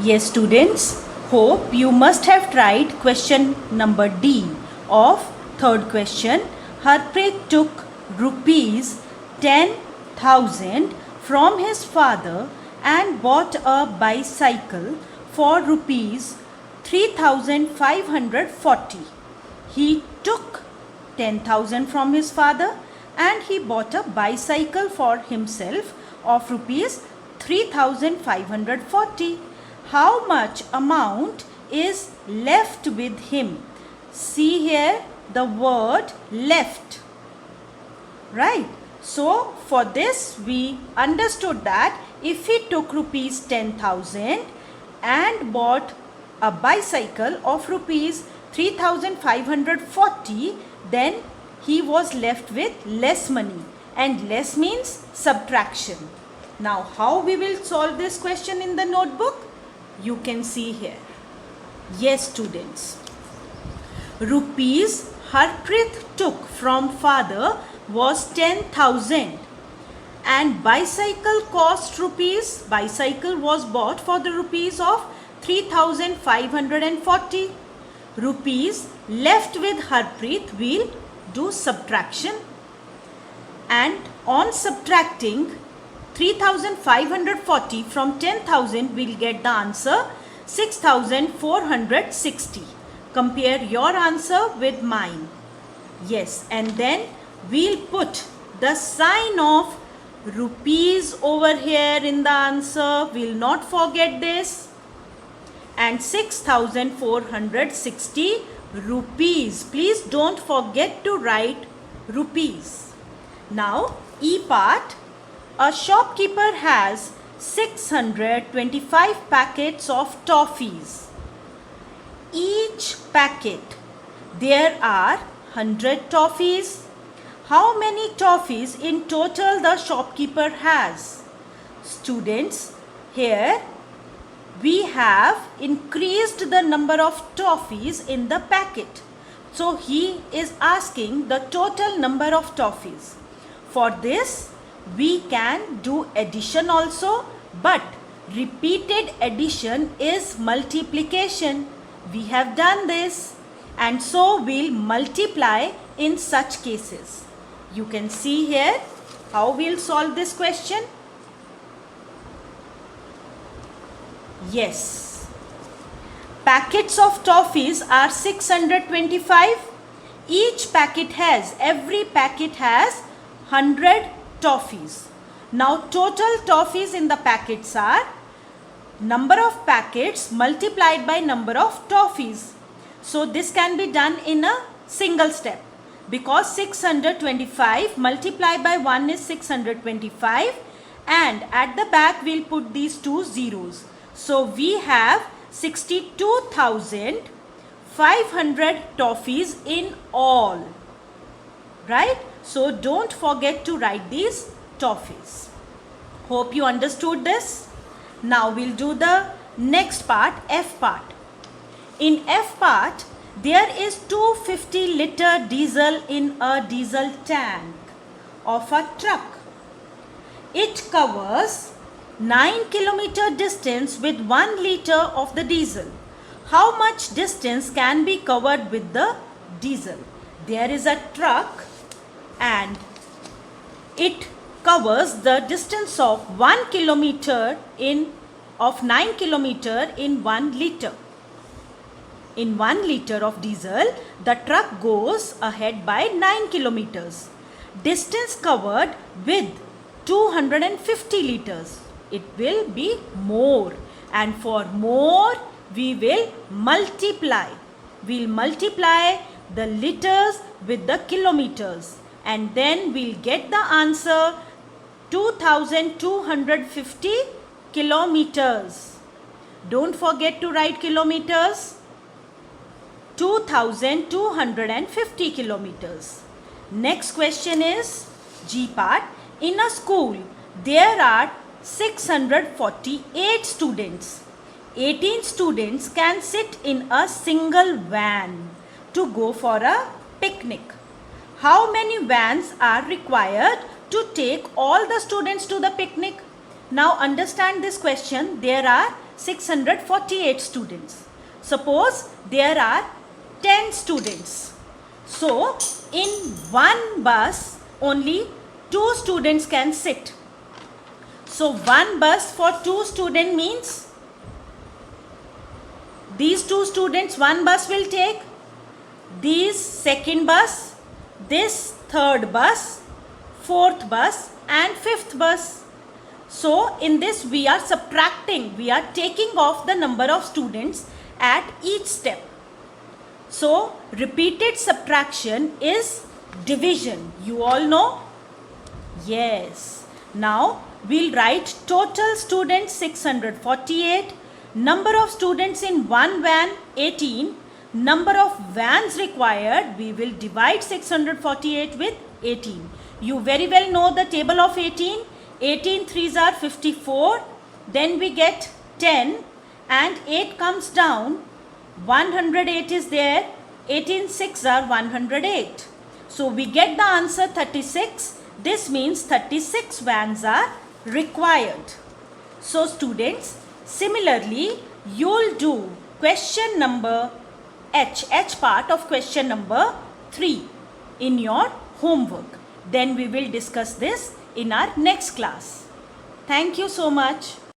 Yes, students, hope you must have tried question number D of third question. Harpreet took rupees 10,000 from his father and bought a bicycle for rupees 3,540. He took 10,000 from his father and he bought a bicycle for himself of rupees 3,540. How much amount is left with him? See here the word left, right? So for this we understood that if he took rupees 10,000 and bought a bicycle of rupees 3,540, then he was left with less money, and less means subtraction. Now how we will solve this question in the notebook? You can see here. Yes, students. Rupees Harpreet took from father was 10,000 and bicycle cost rupees. Bicycle was bought for the rupees of 3,540. Rupees left with Harpreet will do subtraction, and on subtracting 3,540 from 10,000 will get the answer 6,460. Compare your answer with mine. Yes, and then we'll put the sign of rupees over here in the answer. We'll not forget this. And 6,460 rupees. Please don't forget to write rupees. Now, E part. A shopkeeper has 625 packets of toffees. Each packet, there are 100 toffees. How many toffees in total the shopkeeper has? Students, here we have increased the number of toffees in the packet. So he is asking the total number of toffees. For this, we can do addition also, but repeated addition is multiplication. We have done this, and so we'll multiply in such cases. You can see here how we'll solve this question. Yes. Packets of toffees are 625. Every packet has 100 toffees. Now total toffees in the packets are number of packets multiplied by number of toffees. So this can be done in a single step, because 625 multiplied by 1 is 625, and at the back we'll put these two zeros. So we have 62,500 toffees in all, right? So don't forget to write these toffees. Hope you understood this. Now we'll do the next part, F part. In F part, there is 250-liter diesel in a diesel tank of a truck. It covers 9-kilometer distance with 1 liter of the diesel. How much distance can be covered with the diesel? There is a truck and it covers the distance of 1 kilometer of 9 kilometer in 1 liter. In 1 liter of diesel, the truck goes ahead by 9 kilometers. Distance covered with 250 liters. It will be more, and for more we will multiply. We'll multiply the liters with the kilometers, and then we'll get the answer 2,250 kilometers. Don't forget to write kilometers. 2,250 kilometers. Next question is G part. In a school, there are 648 students. 18 students can sit in a single van to go for a picnic. How many vans are required to take all the students to the picnic? Now understand this question. There are 648 students. Suppose there are 10 students. So in one bus only 2 students can sit. So one bus for 2 students means these 2 students one bus will take, these second bus, this third bus, fourth bus and fifth bus. So in this we are subtracting, we are taking off the number of students at each step. So repeated subtraction is division. You all know? Yes. Now we'll write total students 648, number of students in one van 18, number of vans required, we will divide 648 with 18. You very well know the table of 18. 18 threes are 54, then we get 10 and 8 comes down, 108 is there, 18 6 are 108. So we get the answer 36. This means 36 vans are required. So students, similarly you'll do question number H part of question number 3 in your homework. Then we will discuss this in our next class. Thank you so much.